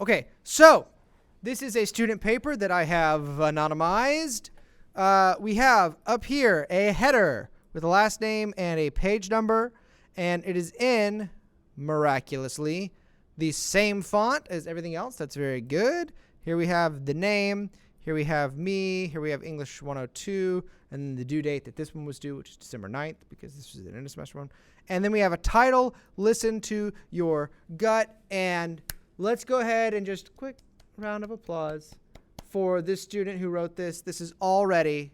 Okay, so this is a student paper that I have anonymized. We have up here a header with a last name and a page number, and it is in, miraculously, the same font as everything else. That's very good. Here we have the name. Here we have me. Here we have English 102, and then the due date that this one was due, which is December 9th, because this was an end of semester one. And then we have a title, Listen to Your Gut, and let's go ahead and just quick round of applause for this student who wrote this. This is already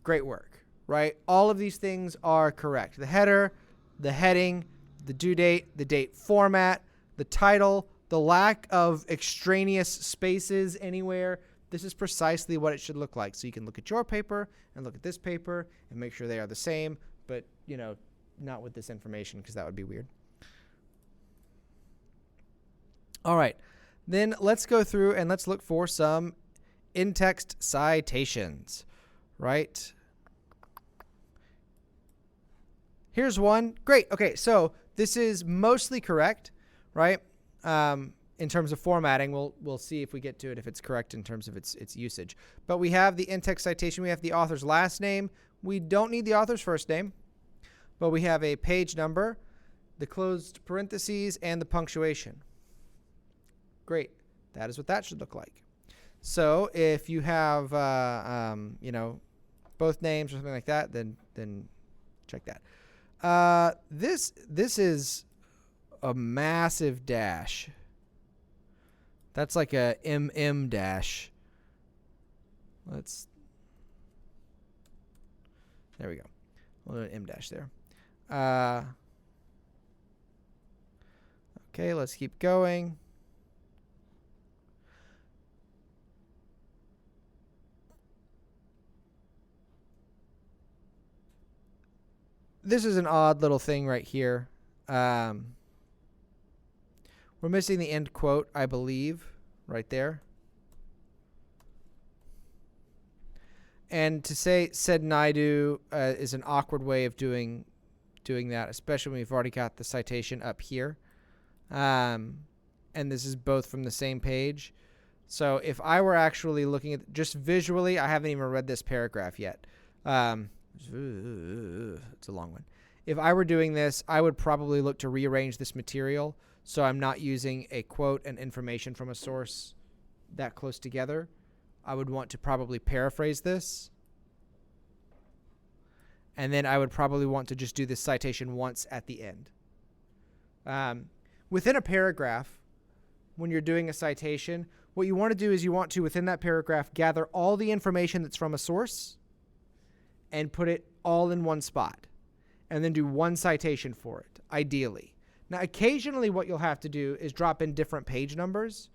great work, right? All of these things are correct. The header, the heading, the due date, the date format, the title, the lack of extraneous spaces anywhere. This is precisely what it should look like. So you can look at your paper and look at this paper and make sure they are the same, but, you know, not with this information because that would be weird. All right, then let's go through and let's look for some in-text citations, right? Here's one. Great. Okay, so this is mostly correct, right? In terms of formatting, we'll see if we get to it if it's correct in terms of its usage. But we have the in-text citation. We have the author's last name. We don't need the author's first name, but we have a page number, the closed parentheses, and the punctuation. Great. That is what that should look like. So if you have, you know, both names or something like that, then check that. This is a massive dash. That's like a MM dash. There we go. We'll do an M dash there. Okay, let's keep going. This is an odd little thing right here. We're missing the end quote, I believe, right there. And to say said Naidu is an awkward way of doing that, especially when we've already got the citation up here. And this is both from the same page. So if I were actually looking at just visually, I haven't even read this paragraph yet. It's a long one. If I were doing this, I would probably look to rearrange this material so I'm not using a quote and information from a source that close together. I would want to probably paraphrase this. And then I would probably want to just do this citation once at the end. Within a paragraph, when you're doing a citation, what you want to do is you want to, within that paragraph, gather all the information that's from a source and put it all in one spot, and then do one citation for it, ideally. Now, occasionally what you'll have to do is drop in different page numbers,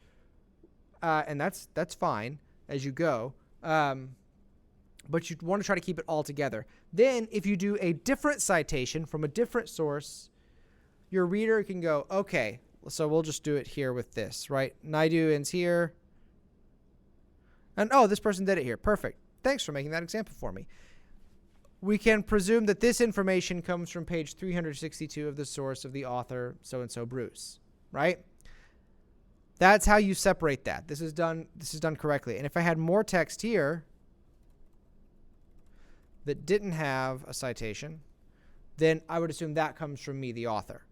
and that's fine as you go, but you want to try to keep it all together. Then, if you do a different citation from a different source, your reader can go, okay, so we'll just do it here with this, right? Naidu ends here, and oh, this person did it here. Perfect. Thanks for making that example for me. We can presume that this information comes from page 362 of the source of the author, so-and-so Bruce, right? That's how you separate that. This is done correctly. And if I had more text here that didn't have a citation, then I would assume that comes from me, the author,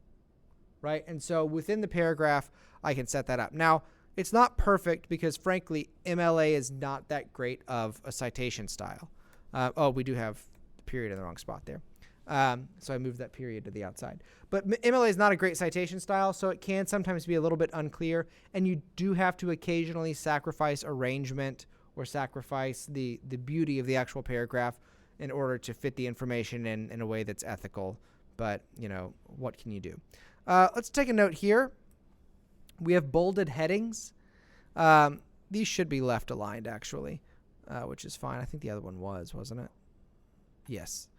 right? And so within the paragraph, I can set that up. Now, it's not perfect because, frankly, MLA is not that great of a citation style. Oh, we do have period in the wrong spot there. So I moved that period to the outside. But MLA is not a great citation style, so it can sometimes be a little bit unclear, and you do have to occasionally sacrifice arrangement or sacrifice the beauty of the actual paragraph in order to fit the information in a way that's ethical. But, you know, what can you do? Let's take a note here. We have bolded headings. These should be left aligned, actually, which is fine. I think the other one wasn't it? Yes.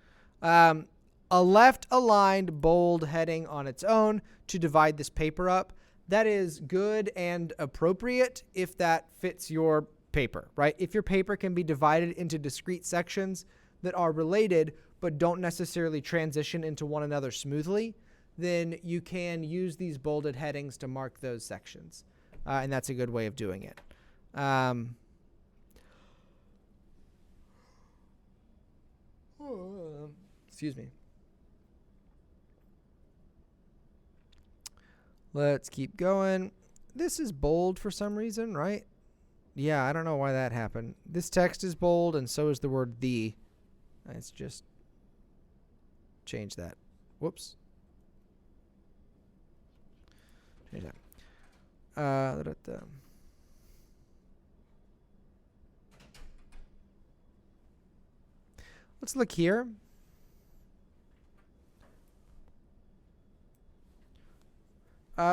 A left-aligned bold heading on its own to divide this paper up. That is good and appropriate if that fits your paper, right? If your paper can be divided into discrete sections that are related but don't necessarily transition into one another smoothly, then you can use these bolded headings to mark those sections. and that's a good way of doing it. Excuse me. Let's keep going. This is bold for some reason, right? Yeah, I don't know why that happened. This text is bold, and so is the word "the." Let's just change that. Whoops. Change that. Let's look here.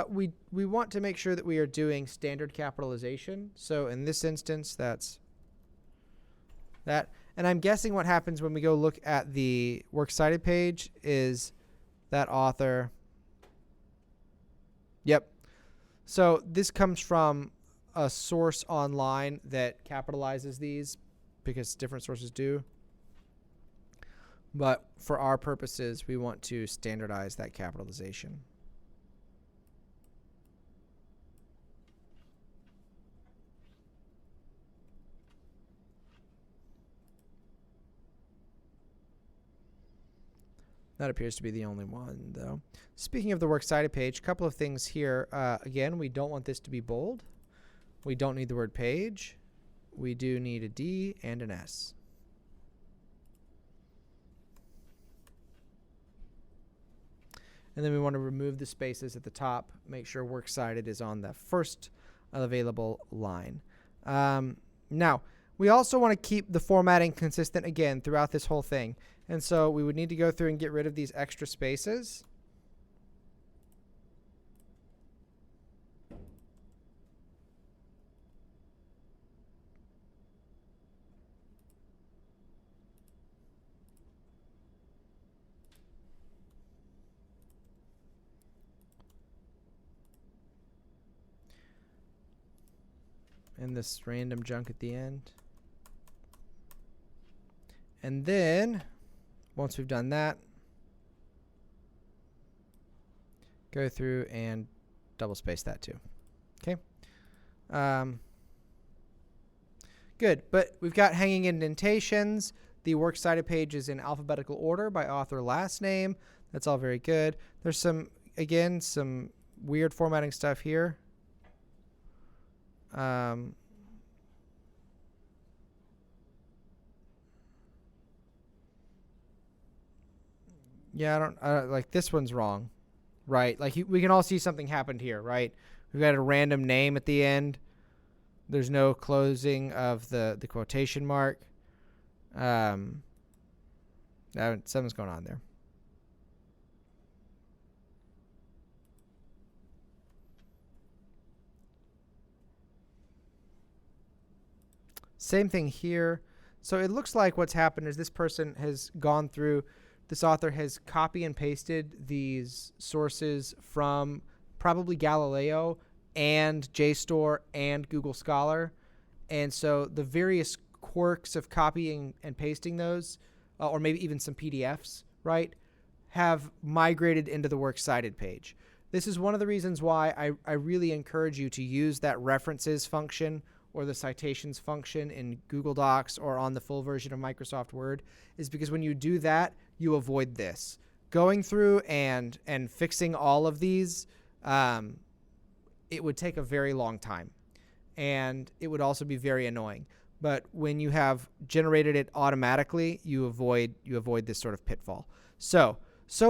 We want to make sure that we are doing standard capitalization. So in this instance, that's that. And I'm guessing what happens when we go look at the works cited page is that author. Yep. So this comes from a source online that capitalizes these because different sources do. But for our purposes, we want to standardize that capitalization. That appears to be the only one, though. Speaking of the works cited page, a couple of things here. Again, we don't want this to be bold. We don't need the word page. We do need a D and an S. And then we want to remove the spaces at the top, make sure works cited is on the first available line. Now, we also want to keep the formatting consistent again throughout this whole thing. And so we would need to go through and get rid of these extra spaces. And this random junk at the end. And then, once we've done that, go through and double space that too. Okay. Good, but we've got hanging indentations. The works cited page is in alphabetical order by author last name. That's all very good. There's some weird formatting stuff here. Yeah, I don't like this one's wrong, right? Like we can all see something happened here, right? We've got a random name at the end. There's no closing of the quotation mark. Something's going on there. Same thing here. So it looks like what's happened is this person has gone through, this author has copy and pasted these sources from probably Galileo and JSTOR and Google Scholar. And so the various quirks of copying and pasting those, or maybe even some PDFs, right, have migrated into the works cited page. This is one of the reasons why I really encourage you to use that references function or the citations function in Google Docs or on the full version of Microsoft Word, is because when you do that, you avoid this. Going through and fixing all of these, it would take a very long time. And it would also be very annoying. But when you have generated it automatically, you avoid this sort of pitfall. So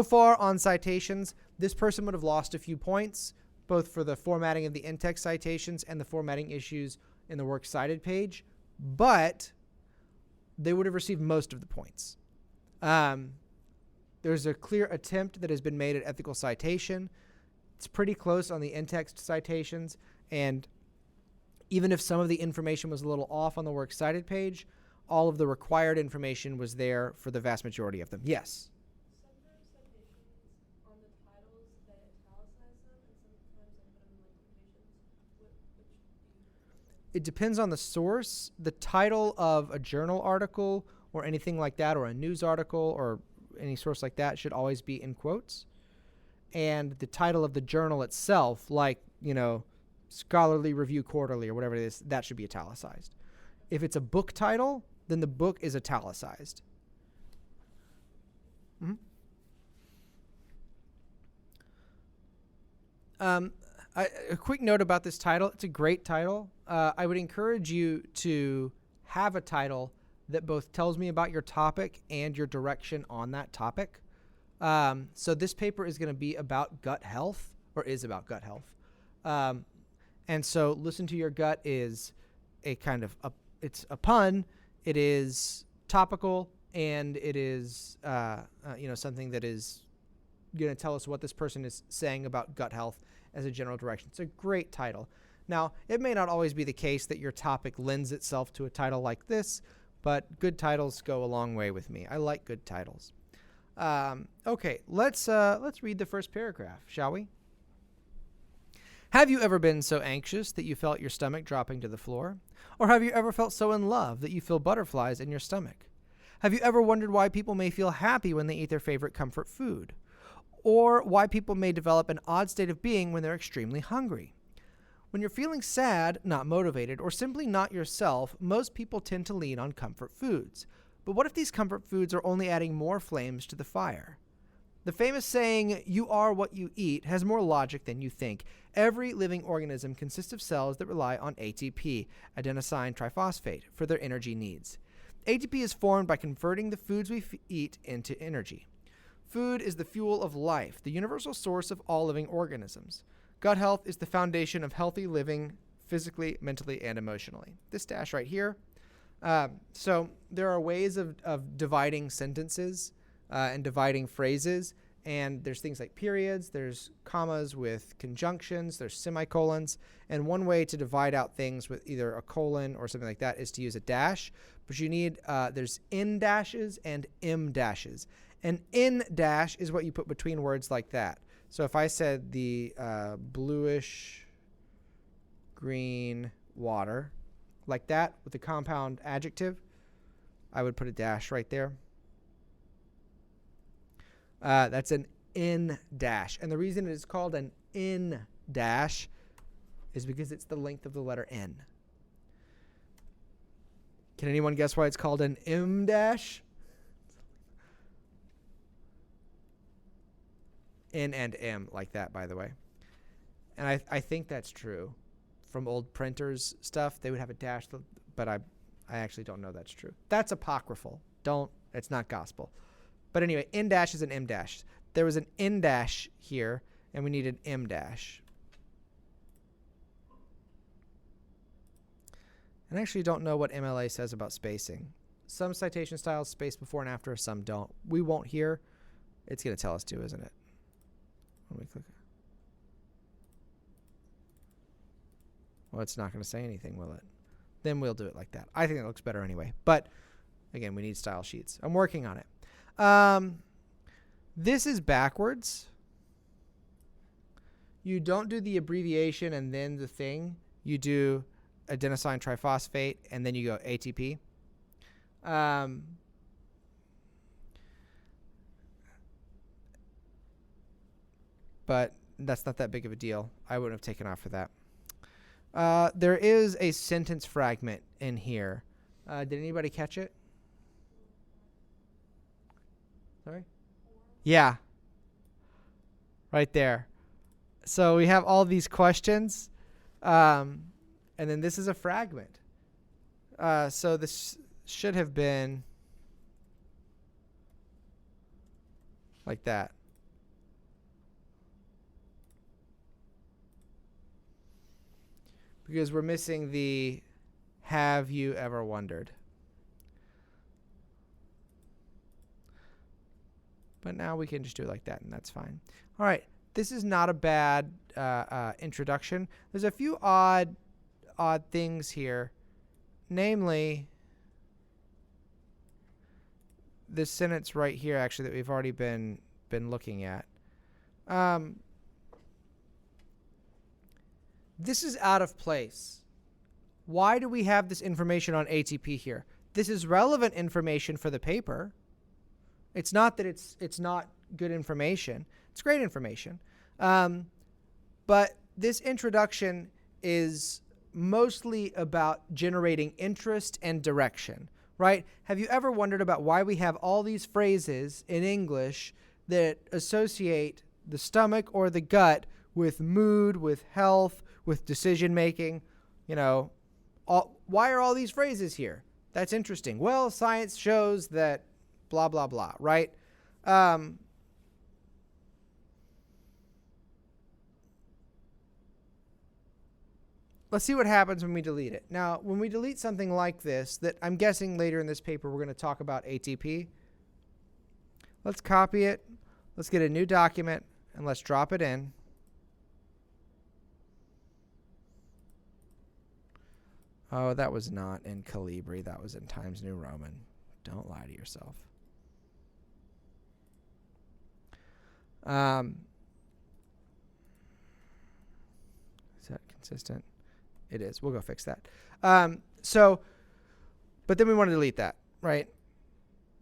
far on citations, this person would have lost a few points, both for the formatting of the in-text citations and the formatting issues in the works cited page, but they would have received most of the points. There's a clear attempt that has been made at ethical citation. It's pretty close on the in-text citations, and even if some of the information was a little off on the works cited page, all of the required information was there for the vast majority of them. Yes? Sometimes citations on the titles, they italicize them, and sometimes they put them in like quotations. Which do you? It depends on the source. The title of a journal article or anything like that, or a news article or any source like that, should always be in quotes. And the title of the journal itself, like, Scholarly Review Quarterly or whatever it is, that should be italicized. If it's a book title, then the book is italicized. Mm-hmm. A quick note about this title. It's a great title. I would encourage you to have a title that both tells me about your topic and your direction on that topic. So this paper is going to be about gut health, or is about gut health. And so Listen to Your Gut is a kind of it's a pun. It is topical, and it is something that is going to tell us what this person is saying about gut health as a general direction. It's a great title. Now, it may not always be the case that your topic lends itself to a title like this, but good titles go a long way with me. I like good titles. Okay, let's read the first paragraph, shall we? Have you ever been so anxious that you felt your stomach dropping to the floor? Or have you ever felt so in love that you feel butterflies in your stomach? Have you ever wondered why people may feel happy when they eat their favorite comfort food? Or why people may develop an odd state of being when they're extremely hungry? When you're feeling sad, not motivated, or simply not yourself, most people tend to lean on comfort foods. But what if these comfort foods are only adding more flames to the fire? The famous saying, "You are what you eat," has more logic than you think. Every living organism consists of cells that rely on ATP, adenosine triphosphate, for their energy needs. ATP is formed by converting the foods we eat into energy. Food is the fuel of life, the universal source of all living organisms. Gut health is the foundation of healthy living physically, mentally, and emotionally. This dash right here. So there are ways of dividing sentences and dividing phrases. And there's things like periods, there's commas with conjunctions, there's semicolons. And one way to divide out things with either a colon or something like that is to use a dash. But you need, there's in dashes and m dashes. An in dash is what you put between words like that. So if I said the bluish green water, like that, with the compound adjective, I would put a dash right there. That's an in dash. And the reason it is called an in dash is because it's the length of the letter N. Can anyone guess why it's called an M dash? N and M, like that, by the way. And I think that's true. From old printers stuff, they would have a dash, but I actually don't know that's true. That's apocryphal. It's not gospel. But anyway, N dash is an M dash. There was an N dash here, and we need an M dash. And I actually don't know what MLA says about spacing. Some citation styles space before and after, some don't. We won't here. It's going to tell us to, isn't it? When we click. Well, it's not going to say anything, will it? Then we'll do it like that. I think it looks better anyway. But again, we need style sheets. I'm working on it. This is backwards. You don't do the abbreviation and then the thing. You do adenosine triphosphate and then you go ATP. But that's not that big of a deal. I wouldn't have taken off for that. There is a sentence fragment in here. Did anybody catch it? Sorry? Yeah. Right there. So we have all these questions. And then this is a fragment. So this should have been like that. Because we're missing the "have you ever wondered." But now we can just do it like that, and that's fine. All right. This is not a bad introduction. There's a few odd things here. Namely, this sentence right here, actually, that we've already been looking at. This is out of place. Why do we have this information on ATP here? This is relevant information for the paper. It's not that it's not good information. It's great information. But this introduction is mostly about generating interest and direction, right? Have you ever wondered about why we have all these phrases in English that associate the stomach or the gut with mood, with health, with decision making? Why are all these phrases here? That's interesting. Well, science shows that blah, blah, blah, right? Let's see what happens when we delete it. Now, when we delete something like this, that I'm guessing later in this paper we're going to talk about ATP. Let's copy it. Let's get a new document, and let's drop it in. Oh, that was not in Calibri. That was in Times New Roman. Don't lie to yourself. Is that consistent? It is. We'll go fix that. But then we want to delete that, right?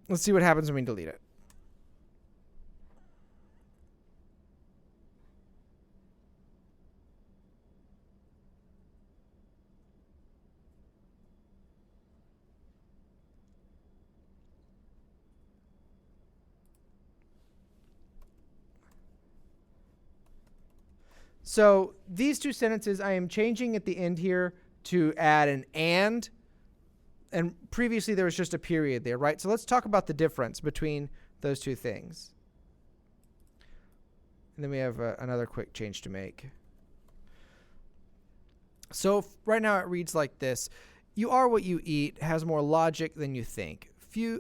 Let's see what happens when we delete it. So these two sentences I am changing at the end here to add an and previously there was just a period there, right? So let's talk about the difference between those two things. And then we have another quick change to make. So right now it reads like this. You are what you eat has more logic than you think.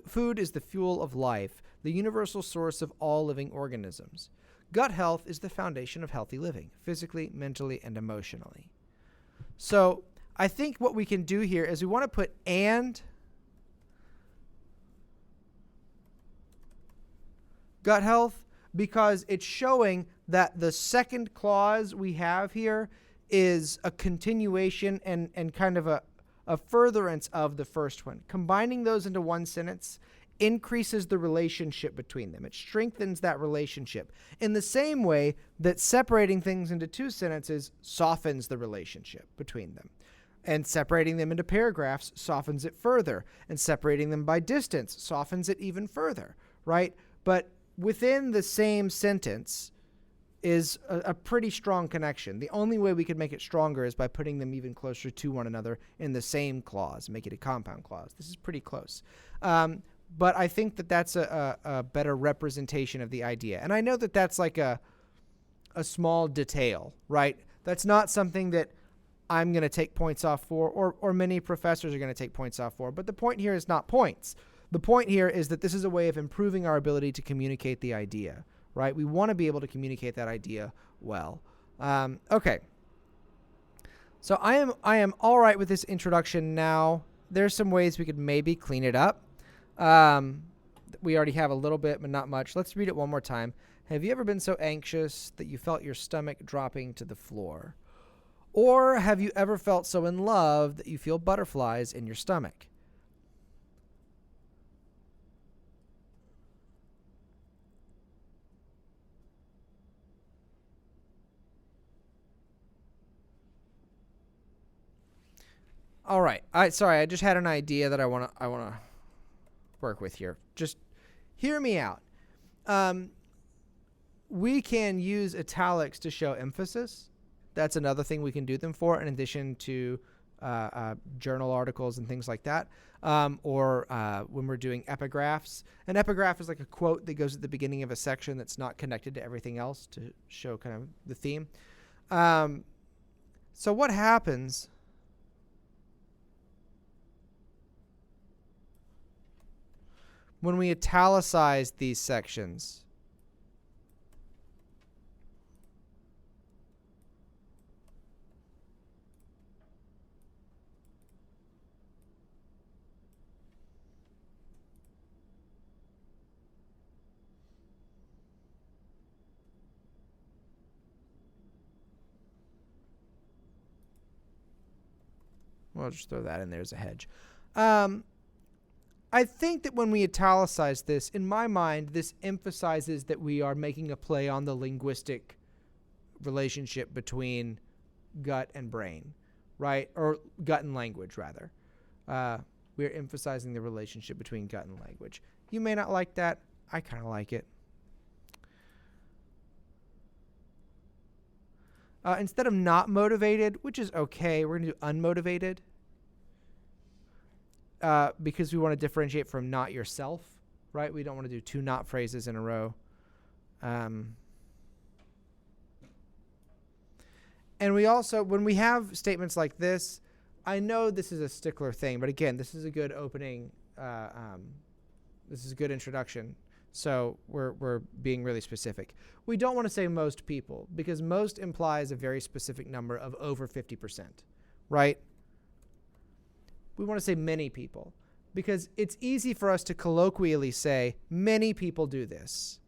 Food is the fuel of life, the universal source of all living organisms. Gut health is the foundation of healthy living, physically, mentally, and emotionally. So I think what we can do here is we want to put and gut health because it's showing that the second clause we have here is a continuation and kind of a furtherance of the first one. Combining those into one sentence increases the relationship between them. It strengthens that relationship in the same way that separating things into two sentences softens the relationship between them. And separating them into paragraphs softens it further. And separating them by distance softens it even further, right? But within the same sentence is a pretty strong connection. The only way we could make it stronger is by putting them even closer to one another in the same clause, make it a compound clause. This is pretty close. But I think that that's a better representation of the idea. And I know that that's like a small detail, right? That's not something that I'm going to take points off for, or many professors are going to take points off for. But the point here is not points. The point here is that this is a way of improving our ability to communicate the idea, right? We want to be able to communicate that idea well. Okay. So I am all right with this introduction now. There's some ways we could maybe clean it up. We already have a little bit, but not much. Let's read it one more time. Have you ever been so anxious that you felt your stomach dropping to the floor? Or have you ever felt so in love that you feel butterflies in your stomach? All right. Sorry, I just had an idea that I want to work with here. Just hear me out. We can use italics to show emphasis. That's another thing we can do them for, in addition to journal articles and things like that. Or when we're doing epigraphs. An epigraph is like a quote that goes at the beginning of a section that's not connected to everything else to show kind of the theme. So what happens when we italicize these sections? We'll just throw that in there as a hedge. I think that when we italicize this, in my mind, this emphasizes that we are making a play on the linguistic relationship between gut and brain, right? Or gut and language, rather. We're emphasizing the relationship between gut and language. You may not like that. I kind of like it. Instead of not motivated, which is okay, we're going to do unmotivated because we want to differentiate from not yourself, right? We don't want to do two not phrases in a row. And we also, when we have statements like this, I know this is a stickler thing, but again, this is a good opening. This is a good introduction. So we're being really specific. We don't want to say most people because most implies a very specific number of over 50%, right? We want to say many people because it's easy for us to colloquially say many people do this.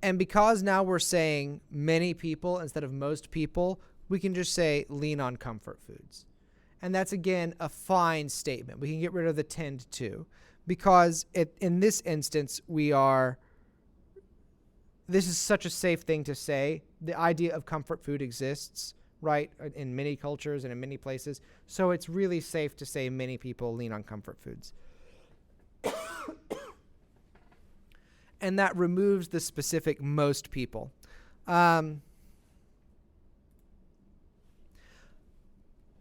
And because now we're saying many people instead of most people, we can just say lean on comfort foods. And that's, again, a fine statement. We can get rid of the tend to because in this instance, this is such a safe thing to say. The idea of comfort food exists, right, in many cultures and in many places. So it's really safe to say many people lean on comfort foods. And that removes the specific most people. In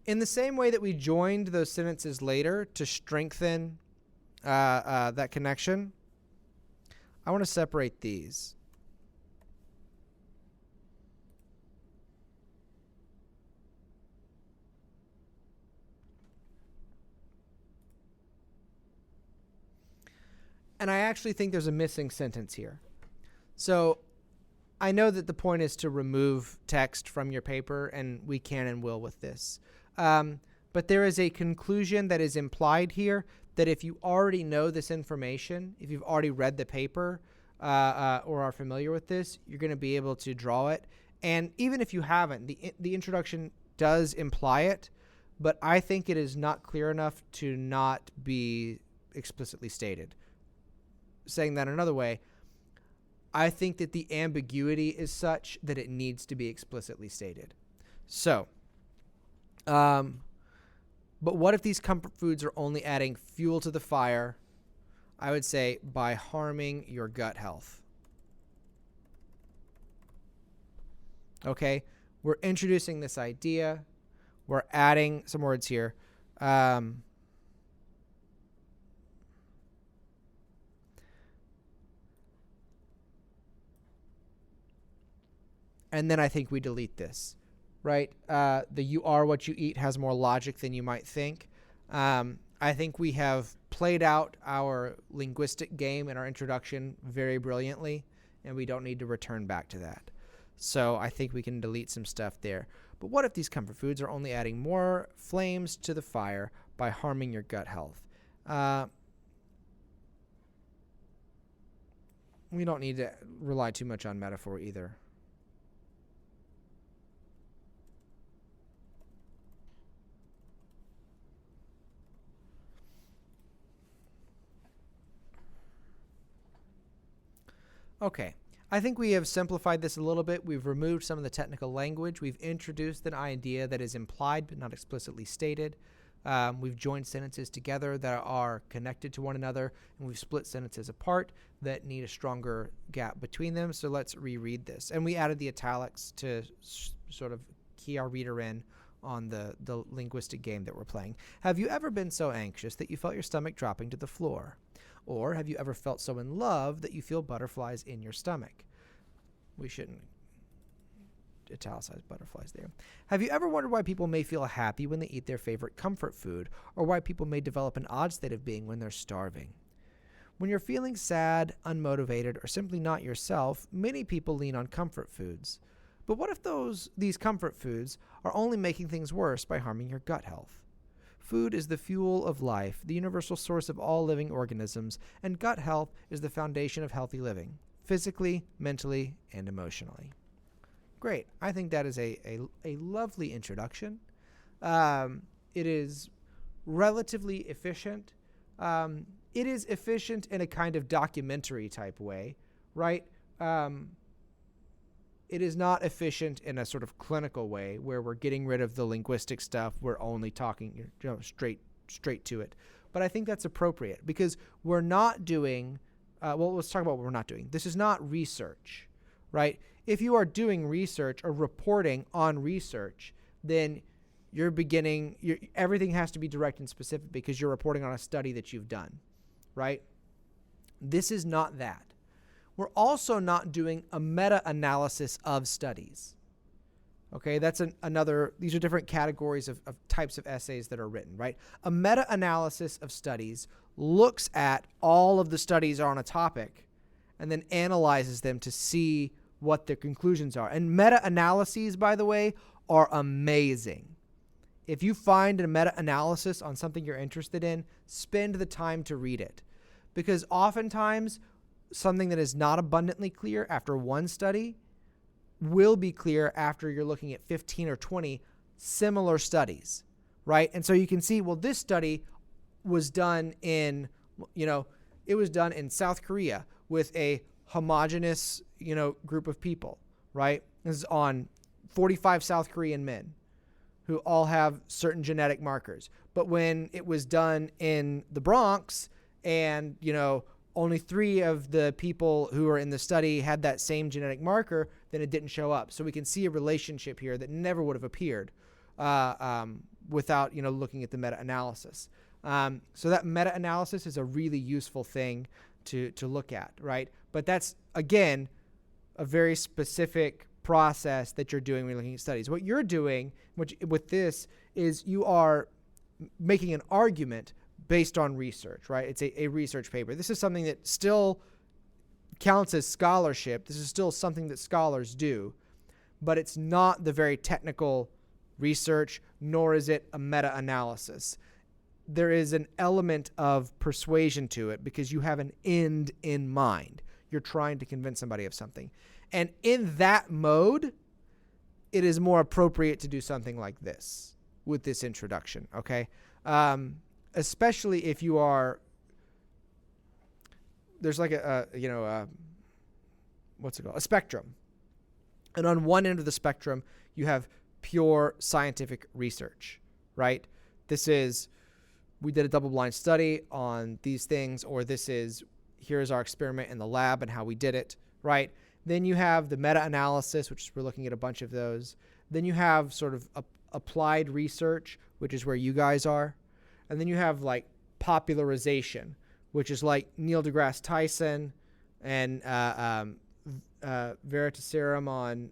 the same way that we joined those sentences later to strengthen that connection, I want to separate these. And I actually think there's a missing sentence here. So I know that the point is to remove text from your paper, and we can and will with this. But there is a conclusion that is implied here that if you already know this information, if you've already read the paper or are familiar with this, you're going to be able to draw it. And even if you haven't, the introduction does imply it, but I think it is not clear enough to not be explicitly stated. Saying that another way, I think that the ambiguity is such that it needs to be explicitly stated. So, but what if these comfort foods are only adding fuel to the fire? I would say by harming your gut health. Okay, we're introducing this idea. We're adding some words here. And then I think we delete this, right? The you are what you eat has more logic than you might think. I think we have played out our linguistic game in our introduction very brilliantly, and we don't need to return back to that. So I think we can delete some stuff there. But what if these comfort foods are only adding more flames to the fire by harming your gut health? We don't need to rely too much on metaphor either. Okay, I think we have simplified this a little bit. We've removed some of the technical language. We've introduced an idea that is implied but not explicitly stated. We've joined sentences together that are connected to one another, and we've split sentences apart that need a stronger gap between them. So let's reread this. And we added the italics to sort of key our reader in on the linguistic game that we're playing. Have you ever been so anxious that you felt your stomach dropping to the floor? Or have you ever felt so in love that you feel butterflies in your stomach? We shouldn't italicize butterflies there. Have you ever wondered why people may feel happy when they eat their favorite comfort food, or why people may develop an odd state of being when they're starving? When you're feeling sad, unmotivated, or simply not yourself, many people lean on comfort foods. But what if these comfort foods are only making things worse by harming your gut health? Food is the fuel of life, the universal source of all living organisms, and gut health is the foundation of healthy living, physically, mentally, and emotionally. Great. I think that is a lovely introduction. It is relatively efficient. It is efficient in a kind of documentary type way, right? it is not efficient in a sort of clinical way where we're getting rid of the linguistic stuff. We're only talking straight to it. But I think that's appropriate because we're not doing, let's talk about what we're not doing. This is not research, right? If you are doing research or reporting on research, then everything has to be direct and specific because you're reporting on a study that you've done, right? This is not that. We're also not doing a meta-analysis of studies. Okay, that's these are different categories of types of essays that are written, right? A meta-analysis of studies looks at all of the studies on a topic and then analyzes them to see what their conclusions are. And meta-analyses, by the way, are amazing. If you find a meta-analysis on something you're interested in, spend the time to read it. Because oftentimes, something that is not abundantly clear after one study will be clear after you're looking at 15 or 20 similar studies, right? And so you can see, well, this study was done in, it was done in South Korea with a homogenous, group of people, right? This is on 45 South Korean men who all have certain genetic markers. But when it was done in the Bronx and, only 3 of the people who were in the study had that same genetic marker, then it didn't show up. So we can see a relationship here that never would have appeared without, looking at the meta-analysis. So that meta-analysis is a really useful thing to look at, right? But that's, again, a very specific process that you're doing when you're looking at studies. What you're doing with this is you are making an argument based on research, right? It's a research paper. This is something that still counts as scholarship. This is still something that scholars do, but it's not the very technical research, nor is it a meta-analysis. There is an element of persuasion to it because you have an end in mind. You're trying to convince somebody of something. And in that mode, it is more appropriate to do something like this with this introduction, okay? Especially if you are, there's like a spectrum. And on one end of the spectrum, you have pure scientific research, right? We did a double-blind study on these things, or here's our experiment in the lab and how we did it, right? Then you have the meta-analysis, which we're looking at a bunch of those. Then you have sort of applied research, which is where you guys are. And then you have like popularization, which is like Neil deGrasse Tyson and Veritaserum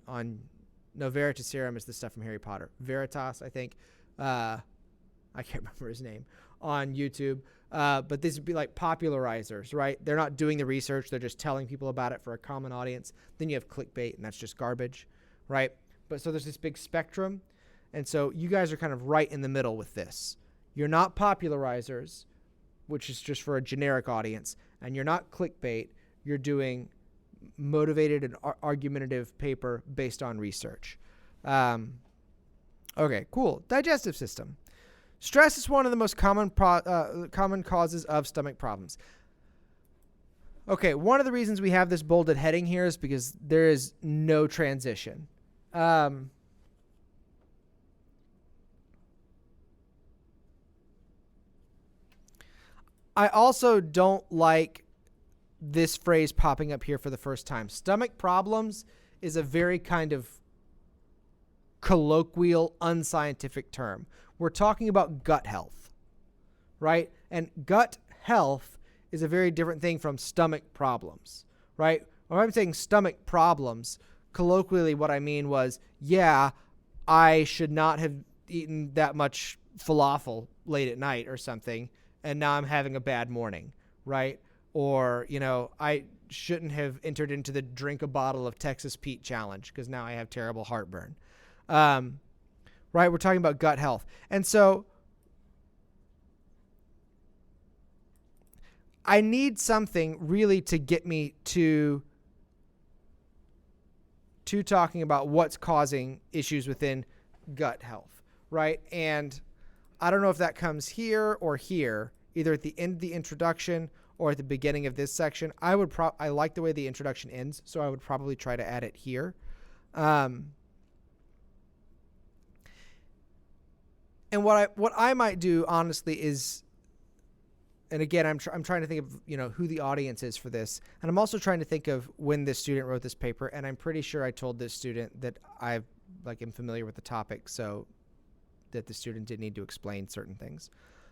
Veritaserum is the stuff from Harry Potter. Veritas, I think. I can't remember his name on YouTube. But these would be like popularizers, right? They're not doing the research. They're just telling people about it for a common audience. Then you have clickbait, and that's just garbage, right? But so there's this big spectrum. And so you guys are kind of right in the middle with this. You're not popularizers, which is just for a generic audience, and you're not clickbait. You're doing motivated and argumentative paper based on research. Okay, cool. Digestive system. Stress is one of the most common causes of stomach problems. Okay, one of the reasons we have this bolded heading here is because there is no transition. I also don't like this phrase popping up here for the first time. Stomach problems is a very kind of colloquial, unscientific term. We're talking about gut health, right? And gut health is a very different thing from stomach problems, right? When I'm saying stomach problems, colloquially what I mean was, I should not have eaten that much falafel late at night or something, and now I'm having a bad morning, right? Or, I shouldn't have entered into the drink a bottle of Texas Pete challenge because now I have terrible heartburn. Right? We're talking about gut health. And so I need something really to get me to talking about what's causing issues within gut health, right? And I don't know if that comes here or here, either at the end of the introduction or at the beginning of this section. I like the way the introduction ends, so I would probably try to add it here. And what I might do honestly is, and again, I'm trying to think of who the audience is for this, and I'm also trying to think of when this student wrote this paper. And I'm pretty sure I told this student that I am familiar with the topic, so that the student didn't need to explain certain things.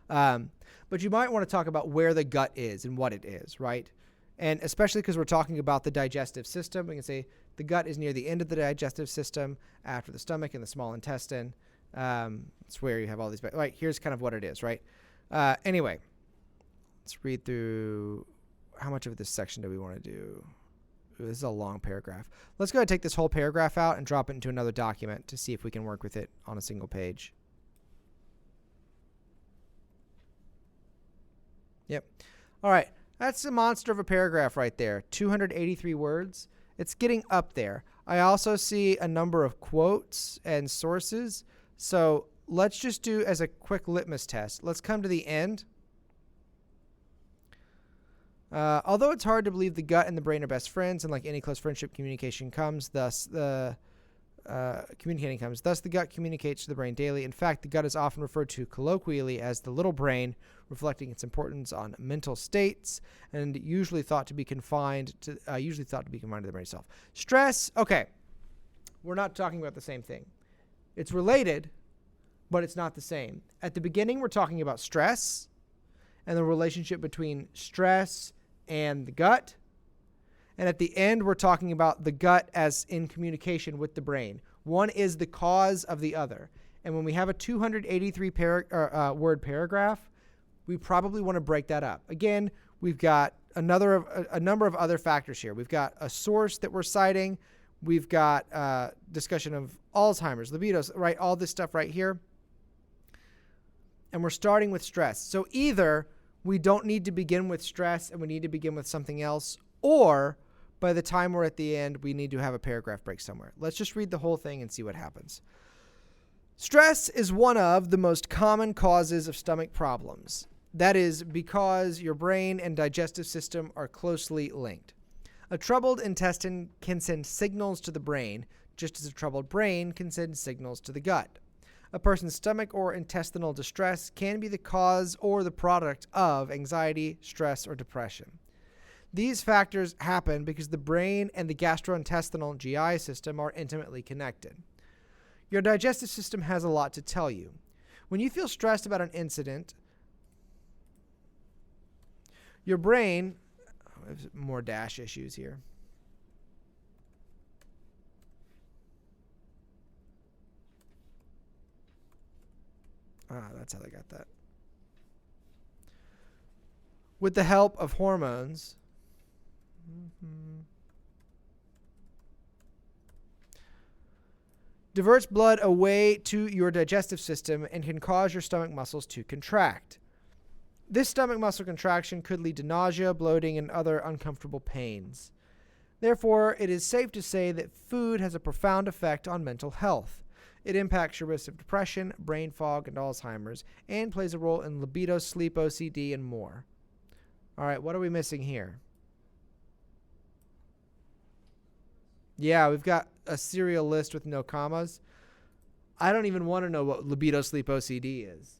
But you might want to talk about where the gut is and what it is, right? And especially because we're talking about the digestive system, we can say the gut is near the end of the digestive system, after the stomach and the small intestine. It's where you have all these. Right, here's kind of what it is, right? Anyway, let's read through. How much of this section do we want to do? Ooh, this is a long paragraph. Let's go ahead and take this whole paragraph out and drop it into another document to see if we can work with it on a single page. Yep. All right. That's a monster of a paragraph right there. 283 words. It's getting up there. I also see a number of quotes and sources. So let's just do as a quick litmus test. Let's come to the end. Although it's hard to believe the gut and the brain are best friends, and like any close friendship, communication comes. Thus, communicating comes. Thus, the gut communicates to the brain daily. In fact, the gut is often referred to colloquially as the little brain, reflecting its importance on mental states, and usually thought to be confined to the brain itself. Stress. Okay, we're not talking about the same thing. It's related, but it's not the same. At the beginning, we're talking about stress and the relationship between stress and the gut. And at the end, we're talking about the gut as in communication with the brain. One is the cause of the other. And when we have a 283 word paragraph, we probably want to break that up. Again, we've got a number of other factors here. We've got a source that we're citing. We've got discussion of Alzheimer's, libidos, right? All this stuff right here. And we're starting with stress. So either we don't need to begin with stress and we need to begin with something else, or by the time we're at the end, we need to have a paragraph break somewhere. Let's just read the whole thing and see what happens. Stress is one of the most common causes of stomach problems. That is because your brain and digestive system are closely linked. A troubled intestine can send signals to the brain, just as a troubled brain can send signals to the gut. A person's stomach or intestinal distress can be the cause or the product of anxiety, stress, or depression. These factors happen because the brain and the gastrointestinal GI system are intimately connected. Your digestive system has a lot to tell you. When you feel stressed about an incident, your brain, there's more dash issues here. That's how they got that. With the help of hormones, diverts blood away to your digestive system and can cause your stomach muscles to contract. This stomach muscle contraction could lead to nausea, bloating, and other uncomfortable pains. Therefore, it is safe to say that food has a profound effect on mental health. It impacts your risk of depression, brain fog, and Alzheimer's, and plays a role in libido, sleep, OCD, and more. All right, what are we missing here? Yeah, we've got a serial list with no commas. I don't even want to know what libido, sleep, OCD is.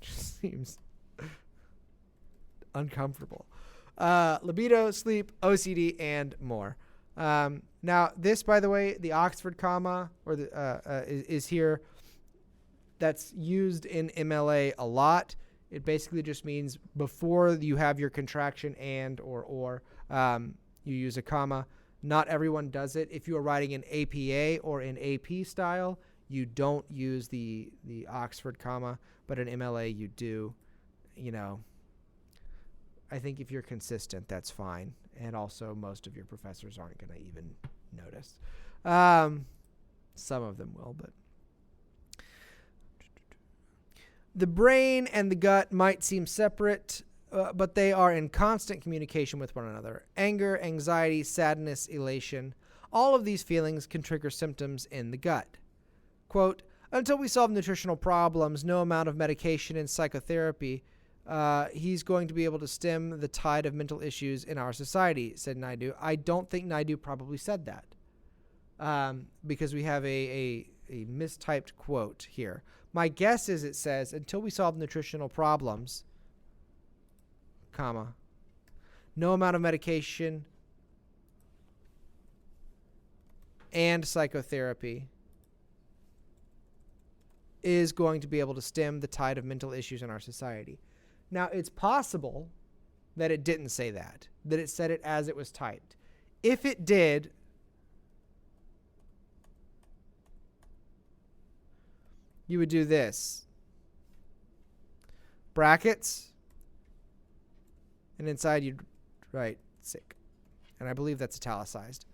Just seems uncomfortable. Libido, sleep, OCD, and more. Now, this, by the way, the Oxford comma or is here. That's used in MLA a lot. It basically just means before you have your contraction and or you use a comma. Not everyone does it. If you are writing in APA or in AP style, you don't use the Oxford comma, but in MLA you do. I think if you're consistent, that's fine. And also most of your professors aren't going to even notice. Some of them will, but. The brain and the gut might seem separate, but they are in constant communication with one another. Anger, anxiety, sadness, elation, all of these feelings can trigger symptoms in the gut. Quote, until we solve nutritional problems, no amount of medication and psychotherapy, he's going to be able to stem the tide of mental issues in our society, said Naidu. I don't think Naidu probably said that. because we have a mistyped quote here. My guess is it says, until we solve nutritional problems, comma, no amount of medication and psychotherapy is going to be able to stem the tide of mental issues in our society. Now, it's possible that it didn't say that it said it as it was typed. If it did, you would do this. Brackets, and inside you'd write sick. And I believe that's italicized.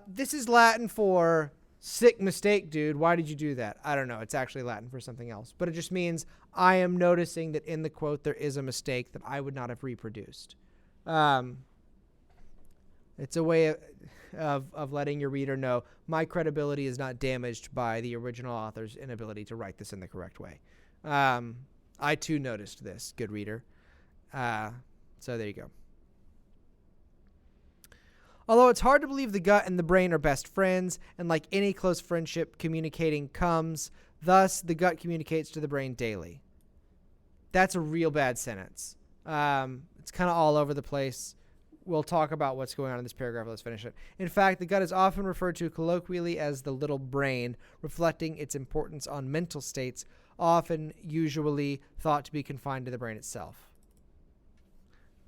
This is Latin for sick mistake, dude. Why did you do that? I don't know. It's actually Latin for something else. But it just means I am noticing that in the quote there is a mistake that I would not have reproduced. It's a way of letting your reader know my credibility is not damaged by the original author's inability to write this in the correct way. I too noticed this, good reader. So there you go. Although it's hard to believe the gut and the brain are best friends, and like any close friendship, communicating comes. Thus, the gut communicates to the brain daily. That's a real bad sentence. It's kind of all over the place. We'll talk about what's going on in this paragraph. Let's finish it. In fact, the gut is often referred to colloquially as the little brain, reflecting its importance on mental states, often usually thought to be confined to the brain itself.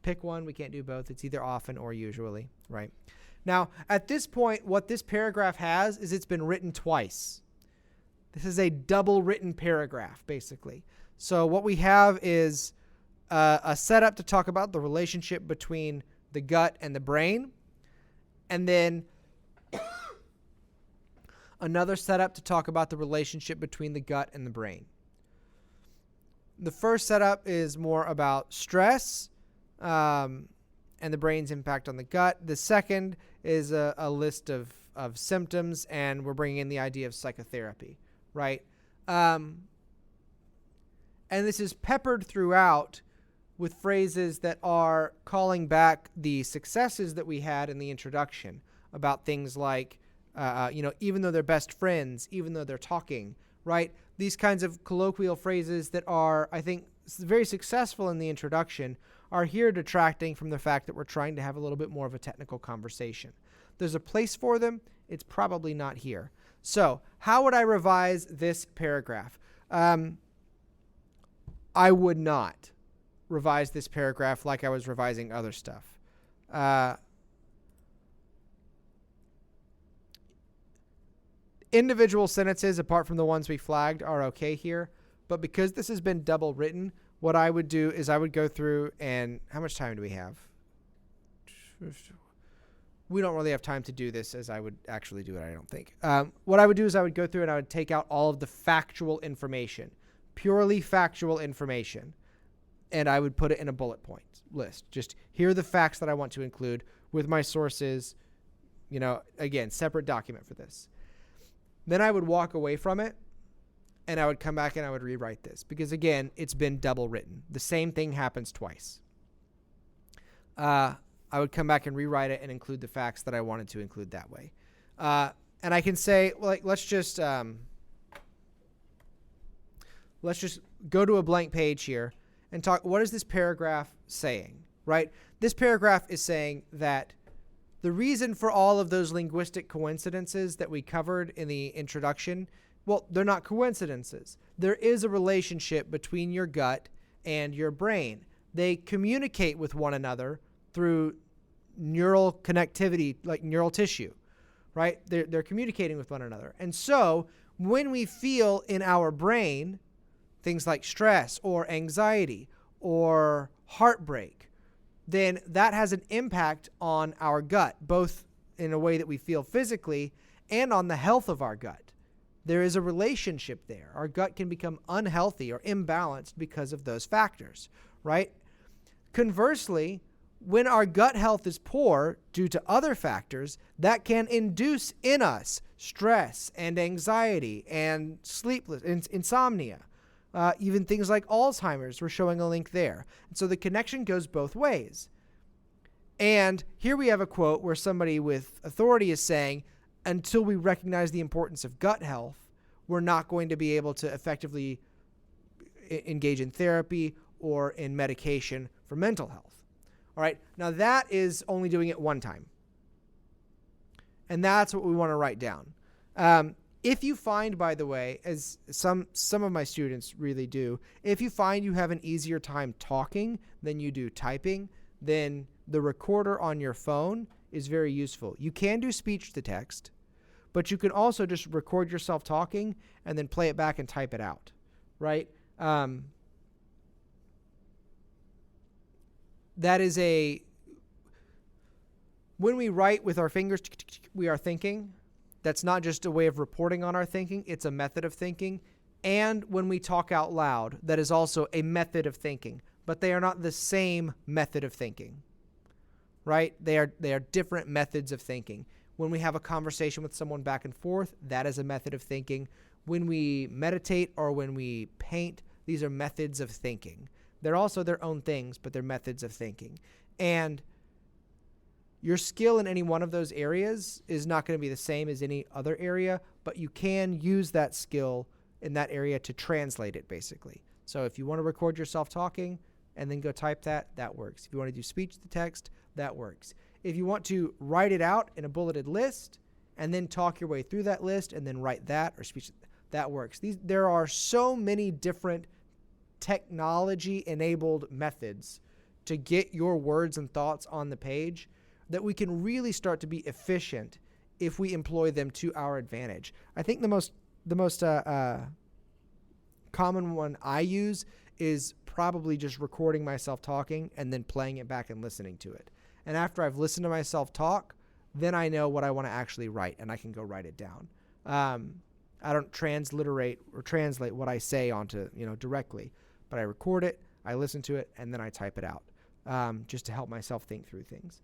Pick one. We can't do both. It's either often or usually, right? Now, at this point, what this paragraph has is it's been written twice. This is a double written paragraph, basically. So what we have is a setup to talk about the relationship between the gut and the brain, and then another setup to talk about the relationship between the gut and the brain. The first setup is more about stress, and the brain's impact on the gut. The second is a list of symptoms, and we're bringing in the idea of psychotherapy, right? And this is peppered throughout with phrases that are calling back the successes that we had in the introduction about things like, even though they're best friends, even though they're talking, right? These kinds of colloquial phrases that are, I think, very successful in the introduction are here detracting from the fact that we're trying to have a little bit more of a technical conversation. There's a place for them. It's probably not here. So how would I revise this paragraph? I would not revise this paragraph like I was revising other stuff. Individual sentences, apart from the ones we flagged, are okay here. But because this has been double written, what I would do is I would go through and... How much time do we have? We don't really have time to do this as I would actually do it, I don't think. What I would do is I would go through and I would take out all of the factual information, purely factual information, and I would put it in a bullet point list. Just here are the facts that I want to include with my sources, again, separate document for this. Then I would walk away from it, and I would come back and I would rewrite this because, again, it's been double written. The same thing happens twice. I would come back and rewrite it and include the facts that I wanted to include that way. And I can say, let's just go to a blank page here and talk. What is this paragraph saying, right? This paragraph is saying that the reason for all of those linguistic coincidences that we covered in the introduction, well, they're not coincidences. There is a relationship between your gut and your brain. They communicate with one another through neural connectivity, like neural tissue, right? They're communicating with one another. And so when we feel in our brain things like stress or anxiety or heartbreak, then that has an impact on our gut, both in a way that we feel physically and on the health of our gut. There is a relationship there. Our gut can become unhealthy or imbalanced because of those factors, right? Conversely, when our gut health is poor due to other factors, that can induce in us stress and anxiety and insomnia. Even things like Alzheimer's, we're showing a link there. And so the connection goes both ways. And here we have a quote where somebody with authority is saying, until we recognize the importance of gut health, we're not going to be able to effectively engage in therapy or in medication for mental health. All right. Now that is only doing it one time. And that's what we want to write down. If you find, by the way, as some of my students really do, if you find you have an easier time talking than you do typing, then the recorder on your phone is very useful. You can do speech to text, but you can also just record yourself talking and then play it back and type it out, right? That is when we write with our fingers, we are thinking. That's not just a way of reporting on our thinking, it's a method of thinking. And when we talk out loud, that is also a method of thinking, but they are not the same method of thinking, right? They are different methods of thinking. When we have a conversation with someone back and forth, that is a method of thinking. When we meditate or when we paint, these are methods of thinking. They're also their own things, but they're methods of thinking. And your skill in any one of those areas is not going to be the same as any other area, but you can use that skill in that area to translate it, basically. So if you want to record yourself talking and then go type that, that works. If you want to do speech to text, that works. If you want to write it out in a bulleted list and then talk your way through that list and then write that or speech, that works. There are so many different technology-enabled methods to get your words and thoughts on the page that we can really start to be efficient if we employ them to our advantage. I think the most common one I use is probably just recording myself talking and then playing it back and listening to it. And after I've listened to myself talk, then I know what I want to actually write and I can go write it down. I don't transliterate or translate what I say onto, directly, but I record it, I listen to it, and then I type it out, just to help myself think through things.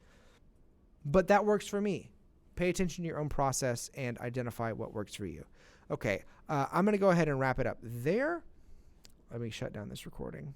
But that works for me. Pay attention to your own process and identify what works for you. Okay, I'm going to go ahead and wrap it up there. Let me shut down this recording.